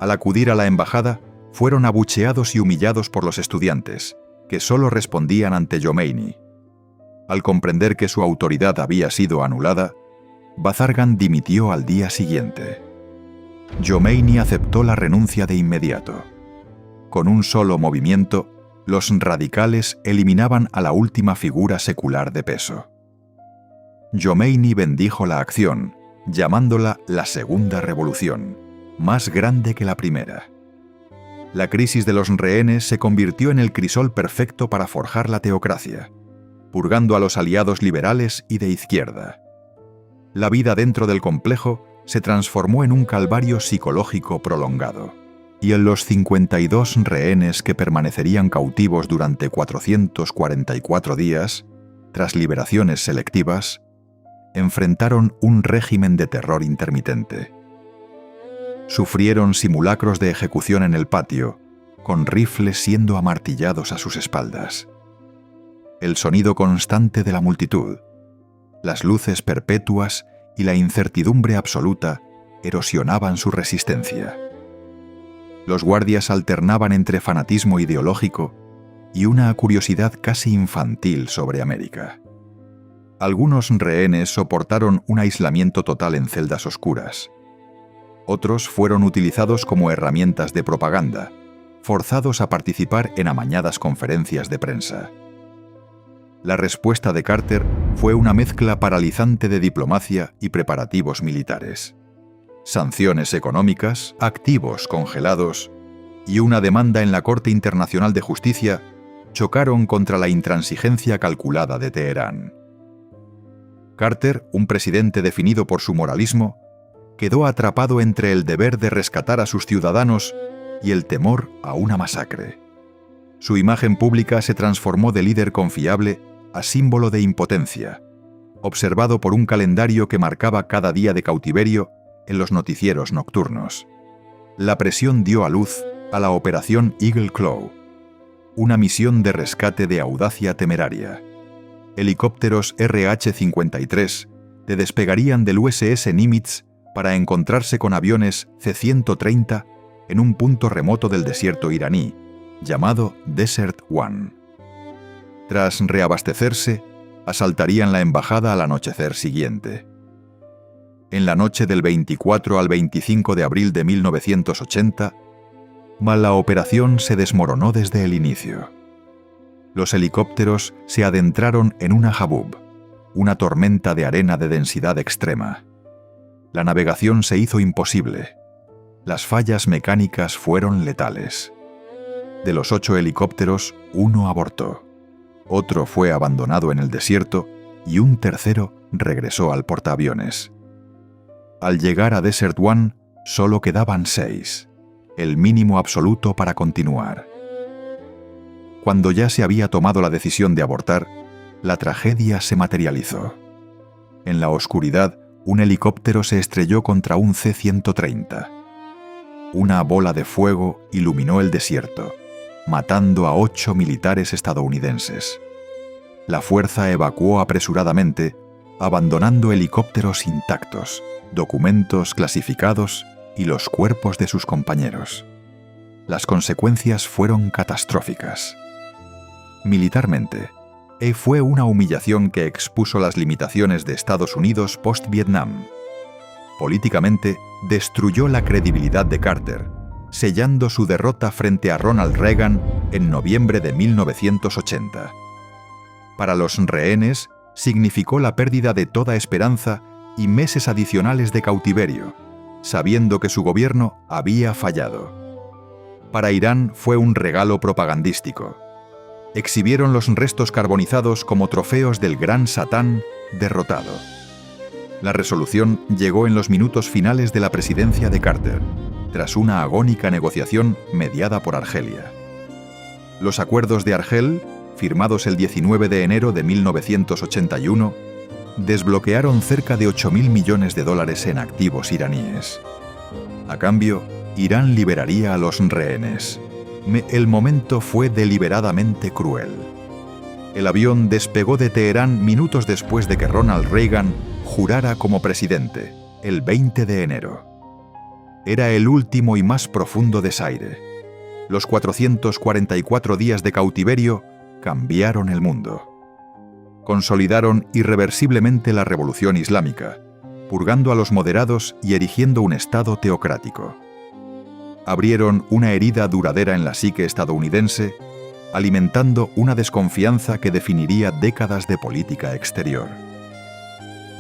Al acudir a la embajada, fueron abucheados y humillados por los estudiantes, que solo respondían ante Jomeini. Al comprender que su autoridad había sido anulada, Bazargan dimitió al día siguiente. Jomeini aceptó la renuncia de inmediato. Con un solo movimiento, los radicales eliminaban a la última figura secular de peso. Jomeini bendijo la acción, llamándola la Segunda Revolución, más grande que la primera. La crisis de los rehenes se convirtió en el crisol perfecto para forjar la teocracia, purgando a los aliados liberales y de izquierda. La vida dentro del complejo se transformó en un calvario psicológico prolongado, y en los 52 rehenes que permanecerían cautivos durante 444 días, tras liberaciones selectivas, enfrentaron un régimen de terror intermitente. Sufrieron simulacros de ejecución en el patio, con rifles siendo amartillados a sus espaldas. El sonido constante de la multitud, las luces perpetuas y la incertidumbre absoluta erosionaban su resistencia. Los guardias alternaban entre fanatismo ideológico y una curiosidad casi infantil sobre América. Algunos rehenes soportaron un aislamiento total en celdas oscuras. Otros fueron utilizados como herramientas de propaganda, forzados a participar en amañadas conferencias de prensa. La respuesta de Carter fue una mezcla paralizante de diplomacia y preparativos militares. sanciones económicas, activos congelados y una demanda en la Corte Internacional de Justicia chocaron contra la intransigencia calculada de Teherán. Carter, un presidente definido por su moralismo, quedó atrapado entre el deber de rescatar a sus ciudadanos y el temor a una masacre. Su imagen pública se transformó de líder confiable a símbolo de impotencia, observado por un calendario que marcaba cada día de cautiverio en los noticieros nocturnos. La presión dio a luz a la Operación Eagle Claw, una misión de rescate de audacia temeraria. Helicópteros RH-53 despegarían del USS Nimitz para encontrarse con aviones C-130 en un punto remoto del desierto iraní, llamado Desert One. Tras reabastecerse, asaltarían la embajada al anochecer siguiente. En la noche del 24 al 25 de abril de 1980, la operación se desmoronó desde el inicio. Los helicópteros se adentraron en una habub, una tormenta de arena de densidad extrema. La navegación se hizo imposible. Las fallas mecánicas fueron letales. De los 8 helicópteros, 1 abortó. Otro fue abandonado en el desierto y un tercero regresó al portaaviones. Al llegar a Desert One, solo quedaban 6, el mínimo absoluto para continuar. Cuando ya se había tomado la decisión de abortar, la tragedia se materializó. En la oscuridad, un helicóptero se estrelló contra un C-130. Una bola de fuego iluminó el desierto, matando a 8 militares estadounidenses. La fuerza evacuó apresuradamente, abandonando helicópteros intactos, documentos clasificados y los cuerpos de sus compañeros. Las consecuencias fueron catastróficas. Militarmente, fue una humillación que expuso las limitaciones de Estados Unidos post-Vietnam. Políticamente, destruyó la credibilidad de Carter, sellando su derrota frente a Ronald Reagan en noviembre de 1980. Para los rehenes, significó la pérdida de toda esperanza y meses adicionales de cautiverio, sabiendo que su gobierno había fallado. Para Irán fue un regalo propagandístico. Exhibieron los restos carbonizados como trofeos del gran Satán derrotado. La resolución llegó en los minutos finales de la presidencia de Carter, tras una agónica negociación mediada por Argelia. Los acuerdos de Argel, firmados el 19 de enero de 1981, desbloquearon cerca de $8.000 millones en activos iraníes. A cambio, Irán liberaría a los rehenes. El momento fue deliberadamente cruel. El avión despegó de Teherán minutos después de que Ronald Reagan jurara como presidente, el 20 de enero. Era el último y más profundo desaire. Los 444 días de cautiverio cambiaron el mundo. Consolidaron irreversiblemente la revolución islámica, purgando a los moderados y erigiendo un Estado teocrático. Abrieron una herida duradera en la psique estadounidense, alimentando una desconfianza que definiría décadas de política exterior.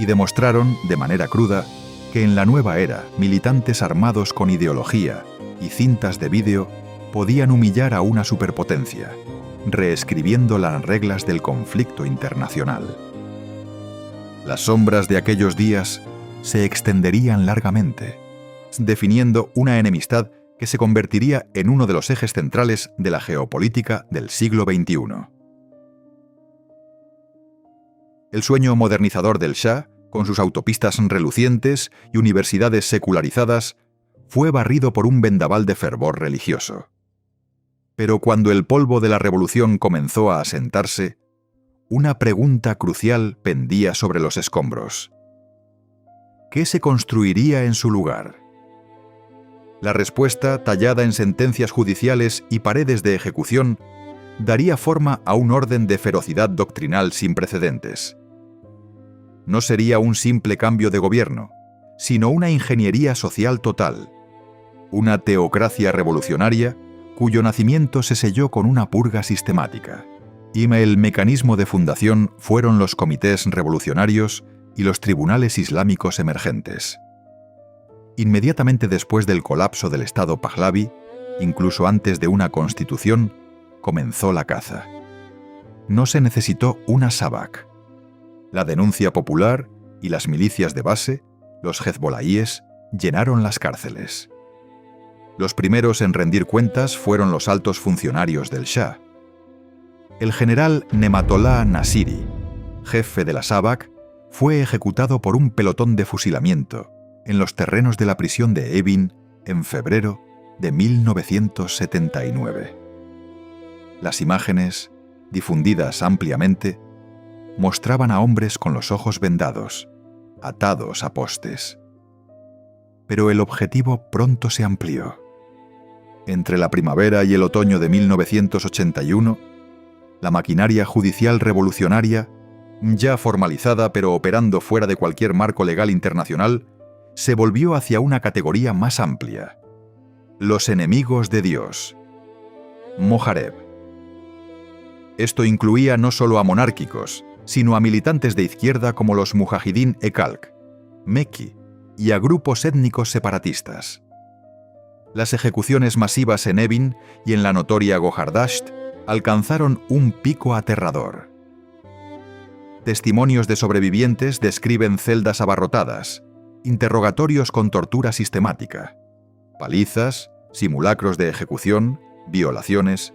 Y demostraron, de manera cruda, que en la nueva era, militantes armados con ideología y cintas de vídeo podían humillar a una superpotencia, reescribiendo las reglas del conflicto internacional. Las sombras de aquellos días se extenderían largamente, definiendo una enemistad que se convertiría en uno de los ejes centrales de la geopolítica del siglo XXI. El sueño modernizador del Shah, con sus autopistas relucientes y universidades secularizadas, fue barrido por un vendaval de fervor religioso. Pero cuando el polvo de la revolución comenzó a asentarse, una pregunta crucial pendía sobre los escombros. ¿Qué se construiría en su lugar? La respuesta, tallada en sentencias judiciales y paredes de ejecución, daría forma a un orden de ferocidad doctrinal sin precedentes. No sería un simple cambio de gobierno, sino una ingeniería social total, una teocracia revolucionaria cuyo nacimiento se selló con una purga sistemática. Y el mecanismo de fundación fueron los comités revolucionarios y los tribunales islámicos emergentes. Inmediatamente después del colapso del Estado Pahlavi, incluso antes de una constitución, comenzó la caza. No se necesitó una Sabak. La denuncia popular y las milicias de base, los hezbollaíes, llenaron las cárceles. Los primeros en rendir cuentas fueron los altos funcionarios del Shah. El general Nematollah Nasiri, jefe de la Sabak, fue ejecutado por un pelotón de fusilamiento en los terrenos de la prisión de Evin en febrero de 1979. Las imágenes, difundidas ampliamente, mostraban a hombres con los ojos vendados, atados a postes. Pero el objetivo pronto se amplió. Entre la primavera y el otoño de 1981, la maquinaria judicial revolucionaria, ya formalizada pero operando fuera de cualquier marco legal internacional, se volvió hacia una categoría más amplia: los enemigos de Dios, Mohareb. Esto incluía no solo a monárquicos, sino a militantes de izquierda como los Mujahidin e Khalq, Mekki, y a grupos étnicos separatistas. Las ejecuciones masivas en Evin y en la notoria Gohardasht alcanzaron un pico aterrador. Testimonios de sobrevivientes describen celdas abarrotadas, interrogatorios con tortura sistemática, palizas, simulacros de ejecución, violaciones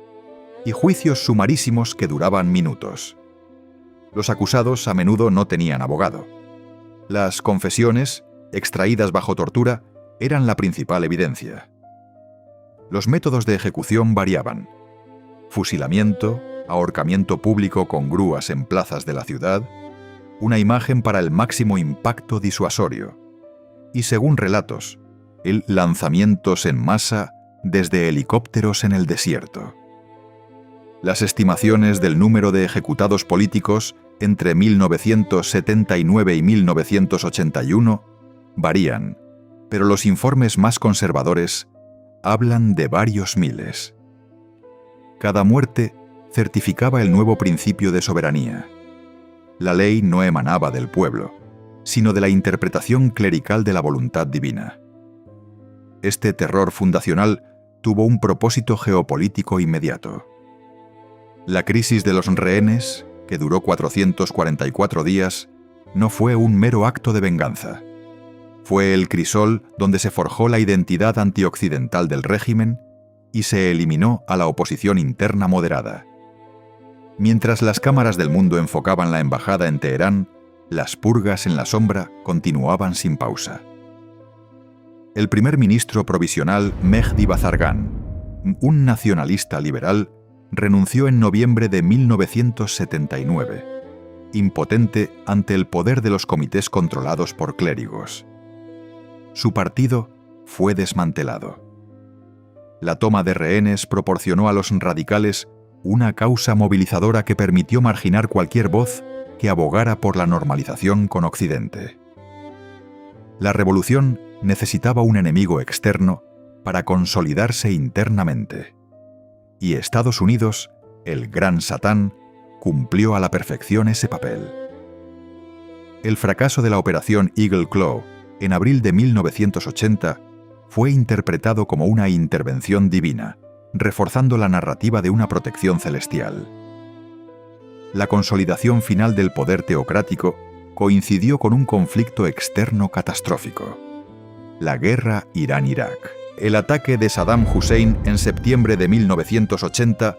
y juicios sumarísimos que duraban minutos. Los acusados a menudo no tenían abogado. Las confesiones, extraídas bajo tortura, eran la principal evidencia. Los métodos de ejecución variaban: fusilamiento, ahorcamiento público con grúas en plazas de la ciudad, una imagen para el máximo impacto disuasorio, y, según relatos, el lanzamientos en masa desde helicópteros en el desierto. Las estimaciones del número de ejecutados políticos entre 1979 y 1981 varían, pero los informes más conservadores hablan de varios miles. Cada muerte certificaba el nuevo principio de soberanía. La ley no emanaba del pueblo, sino de la interpretación clerical de la voluntad divina. Este terror fundacional tuvo un propósito geopolítico inmediato. La crisis de los rehenes, que duró 444 días, no fue un mero acto de venganza. Fue el crisol donde se forjó la identidad antioccidental del régimen y se eliminó a la oposición interna moderada. Mientras las cámaras del mundo enfocaban la embajada en Teherán, las purgas en la sombra continuaban sin pausa. El primer ministro provisional Mehdi Bazargan, un nacionalista liberal, renunció en noviembre de 1979, impotente ante el poder de los comités controlados por clérigos. Su partido fue desmantelado. La toma de rehenes proporcionó a los radicales una causa movilizadora que permitió marginar cualquier voz que abogara por la normalización con Occidente. La revolución necesitaba un enemigo externo para consolidarse internamente. Y Estados Unidos, el gran Satán, cumplió a la perfección ese papel. El fracaso de la operación Eagle Claw en abril de 1980 fue interpretado como una intervención divina, reforzando la narrativa de una protección celestial. La consolidación final del poder teocrático coincidió con un conflicto externo catastrófico: la guerra Irán-Irak. El ataque de Saddam Hussein en septiembre de 1980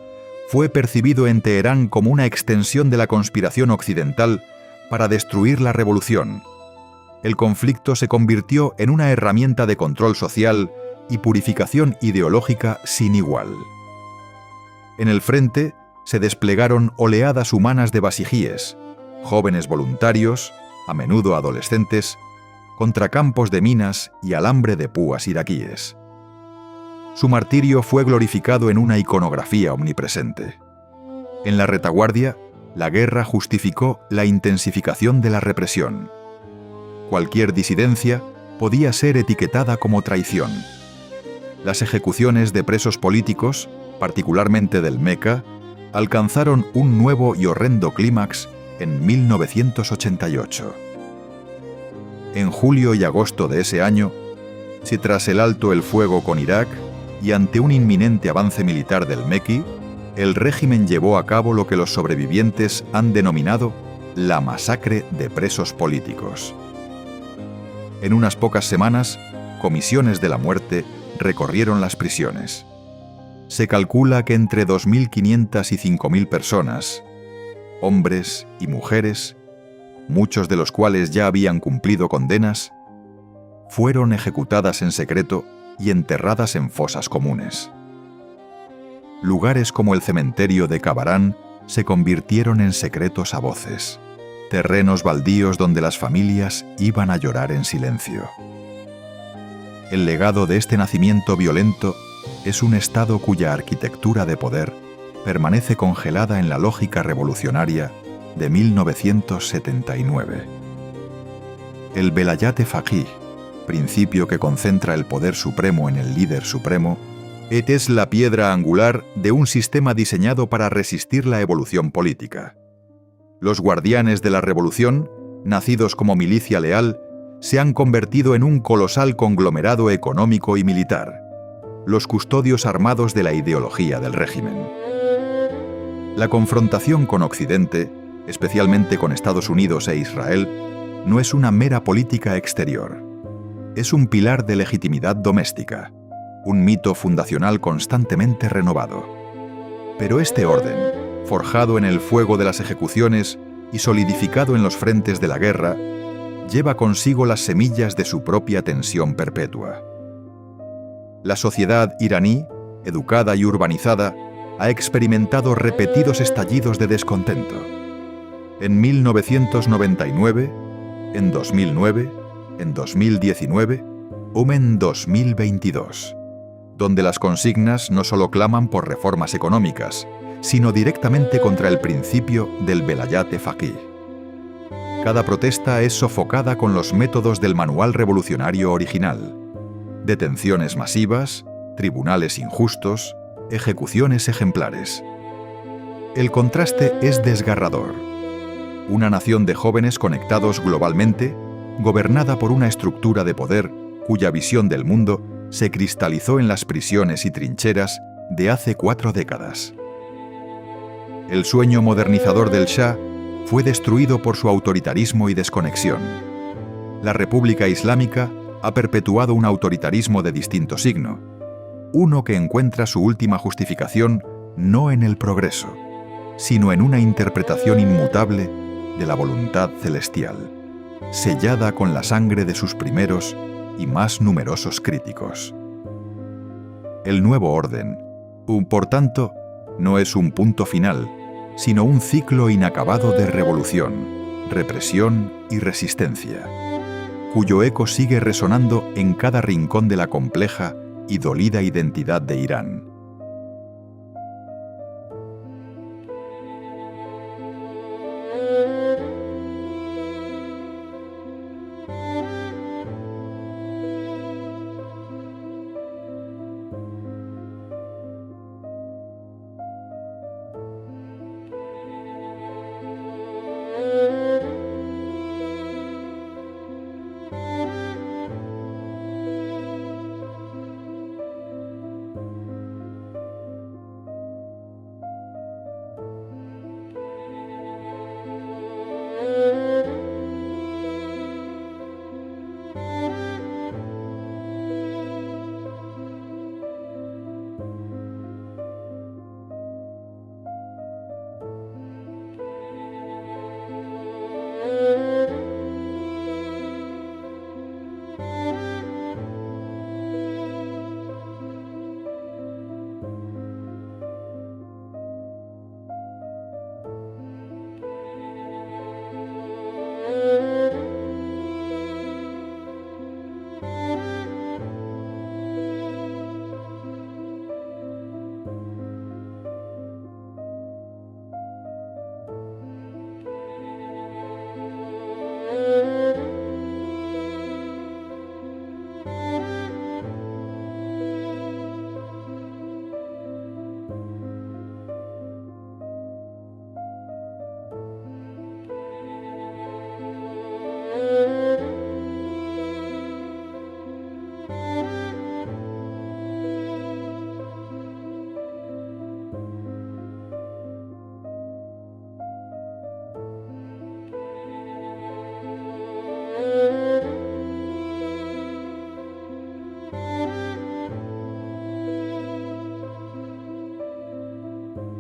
fue percibido en Teherán como una extensión de la conspiración occidental para destruir la revolución. El conflicto se convirtió en una herramienta de control social y purificación ideológica sin igual. En el frente se desplegaron oleadas humanas de basijíes, jóvenes voluntarios, a menudo adolescentes, contra campos de minas y alambre de púas iraquíes. Su martirio fue glorificado en una iconografía omnipresente. En la retaguardia, la guerra justificó la intensificación de la represión. Cualquier disidencia podía ser etiquetada como traición. Las ejecuciones de presos políticos, particularmente del Meca, alcanzaron un nuevo y horrendo clímax en 1988. En julio y agosto de ese año, Si tras el alto el fuego con Irak y ante un inminente avance militar del Meki, el régimen llevó a cabo lo que los sobrevivientes han denominado la masacre de presos políticos. En unas pocas semanas, comisiones de la muerte recorrieron las prisiones. Se calcula que entre 2.500 y 5.000 personas, hombres y mujeres, muchos de los cuales ya habían cumplido condenas, fueron ejecutadas en secreto y enterradas en fosas comunes. Lugares como el cementerio de Cabarán se convirtieron en secretos a voces, terrenos baldíos donde las familias iban a llorar en silencio. El legado de este nacimiento violento es un Estado cuya arquitectura de poder permanece congelada en la lógica revolucionaria de 1979. El Velayat-e Faqih, principio que concentra el poder supremo en el líder supremo, es la piedra angular de un sistema diseñado para resistir la evolución política. Los guardianes de la revolución, nacidos como milicia leal, se han convertido en un colosal conglomerado económico y militar, los custodios armados de la ideología del régimen. La confrontación con Occidente, especialmente con Estados Unidos e Israel, no es una mera política exterior. Es un pilar de legitimidad doméstica, un mito fundacional constantemente renovado. Pero este orden, forjado en el fuego de las ejecuciones y solidificado en los frentes de la guerra, lleva consigo las semillas de su propia tensión perpetua. La sociedad iraní, educada y urbanizada, ha experimentado repetidos estallidos de descontento. En 1999, en 2009, en 2019 o en 2022, donde las consignas no solo claman por reformas económicas, sino directamente contra el principio del Velayat-e Faqih. Cada protesta es sofocada con los métodos del manual revolucionario original: detenciones masivas, tribunales injustos, ejecuciones ejemplares. El contraste es desgarrador. Una nación de jóvenes conectados globalmente, gobernada por una estructura de poder cuya visión del mundo se cristalizó en las prisiones y trincheras de hace 4 décadas. El sueño modernizador del Shah fue destruido por su autoritarismo y desconexión. La República Islámica ha perpetuado un autoritarismo de distinto signo, uno que encuentra su última justificación no en el progreso, sino en una interpretación inmutable de la voluntad celestial, sellada con la sangre de sus primeros y más numerosos críticos. El nuevo orden, por tanto, no es un punto final, sino un ciclo inacabado de revolución, represión y resistencia, cuyo eco sigue resonando en cada rincón de la compleja y dolida identidad de Irán.